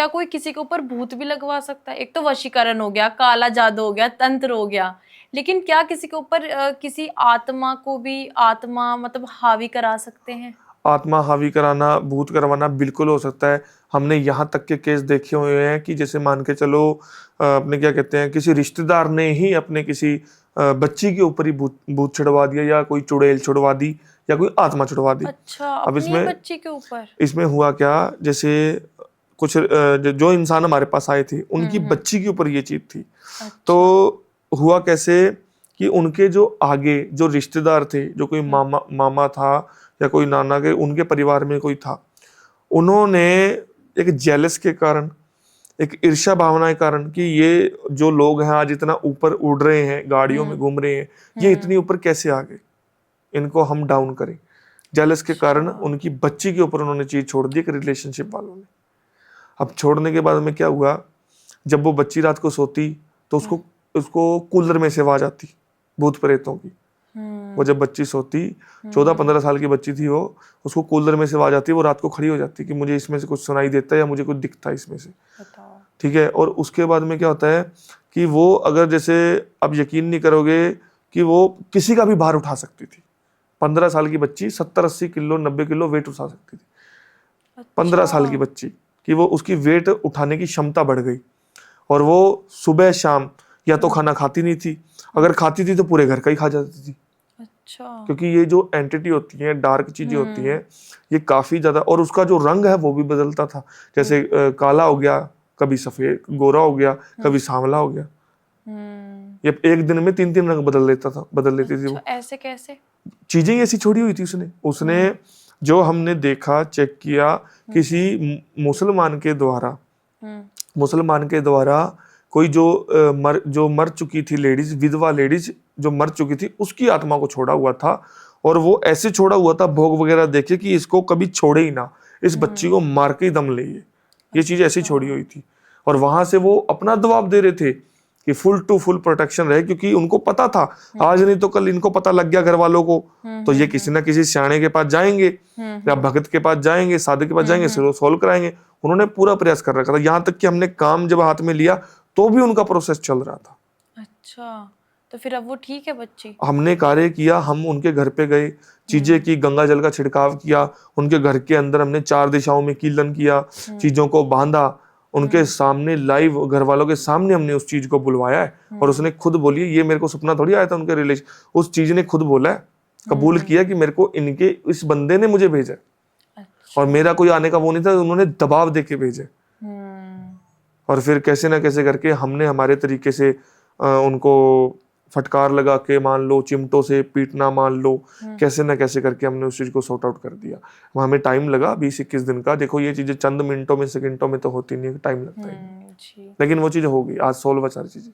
क्या कोई किसी के ऊपर भूत भी लगवा सकता है? एक तो वशीकरण हो गया, काला जादू हो गया, तंत्र हो गया, लेकिन क्या किसी के ऊपर किसी आत्मा को भी आत्मा मतलब हावी करा सकते हैं? आत्मा हावी कराना, भूत करवाना बिल्कुल हो सकता है। हमने यहाँ तक के केस देखे हुए हैं कि जैसे मान के चलो अपने क्या कहते हैं, किसी रिश्तेदार ने ही अपने किसी बच्ची के ऊपर ही भूत भूत छुड़वा दिया, या कोई चुड़ैल छुड़वा दी, या कोई आत्मा छुड़वा दी। अच्छा, अब अपनी इसमें बच्ची के ऊपर? इसमें हुआ क्या, जैसे कुछ जो इंसान हमारे पास आए थे उनकी हम्म। बच्ची के ऊपर ये चीज थी। तो अच्छा। हुआ कैसे कि उनके जो आगे जो रिश्तेदार थे, जो कोई हम्म। मामा मामा था या कोई नाना के उनके परिवार में कोई था, उन्होंने एक जेलस के कारण, एक ईर्ष्या भावना के कारण कि ये जो लोग हैं आज इतना ऊपर उड़ रहे हैं, गाड़ियों में हम्म। घूम रहे हैं, ये इतनी ऊपर कैसे आ गए, इनको हम डाउन करें। जेलस के कारण अच्छा। उनकी बच्ची के ऊपर उन्होंने चीज छोड़ दी, एक रिलेशनशिप वालों ने। अब छोड़ने के बाद में क्या हुआ, जब वो बच्ची रात को सोती तो उसको उसको कूलर में से आवाज आती भूत प्रेतों की। वो जब बच्ची सोती, 14-15 साल की बच्ची थी वो, उसको कूलर में से आवाज आती, वो रात को खड़ी हो जाती कि मुझे इसमें से कुछ सुनाई देता है या मुझे कुछ दिखता है इसमें से। बताओ। ठीक है। और उसके बाद में क्या होता है कि वो अगर जैसे, अब यकीन नहीं करोगे कि वो किसी का भी भार उठा सकती थी। 15 साल की बच्ची 70-80 किलो 90 किलो वेट उठा सकती थी। 15 अच्छा। साल की बच्ची कि वो उसकी वेट उठाने की क्षमता बढ़ गई। और वो सुबह शाम या तो खाना खाती नहीं थी, अगर खाती थी तो पूरे घर का ही खा जाती थी। अच्छा। क्योंकि ये जो एंटिटी होती हैं, डार्क चीजें होती हैं, ये काफी ज्यादा, और उसका जो रंग है वो भी बदलता था। जैसे काला हो गया, कभी सफेद गोरा हो गया, कभी सांवला हो गया। ये एक दिन में 3-3 रंग बदल लेती थी अच्छा, वो। ऐसे कैसे? चीजें ही ऐसी छोड़ी हुई थी उसने उसने जो हमने देखा, चेक किया, किसी मुसलमान के द्वारा, मुसलमान के द्वारा कोई जो मर चुकी थी लेडीज, विधवा लेडीज जो मर चुकी थी, उसकी आत्मा को छोड़ा हुआ था। और वो ऐसे छोड़ा हुआ था, भोग वगैरह देखे कि इसको कभी छोड़े ही ना, इस बच्ची को मार के ही दम ले। ये चीज ऐसी छोड़ी हुई थी। और वहां से वो अपना दबाव दे रहे थे कि फुल टू फुल प्रोटेक्शन रहे, क्योंकि उनको पता था आज नहीं तो कल इनको पता लग गया घर वालों को, तो ये किसी ना किसी सियाणे के पास जाएंगे, या भगत के पास जाएंगे, साधु के पास जाएंगे, सोल्व कराएंगे। उन्होंने पूरा प्रयास कर रखा था, यहाँ तक कि हमने काम जब हाथ में लिया तो भी उनका प्रोसेस चल रहा था। अच्छा, तो फिर अब वो ठीक है बच्ची? हमने कार्य किया, हम उनके घर पे गए, चीजें की, गंगा जल का छिड़काव किया, उनके घर के अंदर हमने 4 दिशाओं में कीर्तन किया, चीजों को बांधा, उनके सामने लाइव घर वालों के सामने हमने उस चीज को बुलवाया है। और उसने खुद बोली, ये मेरे को सपना थोड़ी आया था उनके रिलेशन, उस चीज ने खुद बोला है, कबूल किया कि मेरे को इनके इस बंदे ने मुझे भेजा। अच्छा। और मेरा कोई आने का वो नहीं था, उन्होंने दबाव देके भेजे। और फिर कैसे ना कैसे करके हमने हमारे तरीके से उनको फटकार लगा के, मान लो चिमटों से पीटना, मान लो कैसे ना कैसे करके हमने उस चीज को सॉर्ट आउट कर दिया। हमें टाइम लगा 20-21 दिन का। देखो ये चीजें चंद मिनटों में, सेकंडों में तो होती नहीं, टाइम लगता है, लेकिन वो चीज हो गई, आज 16 सारी चीजें।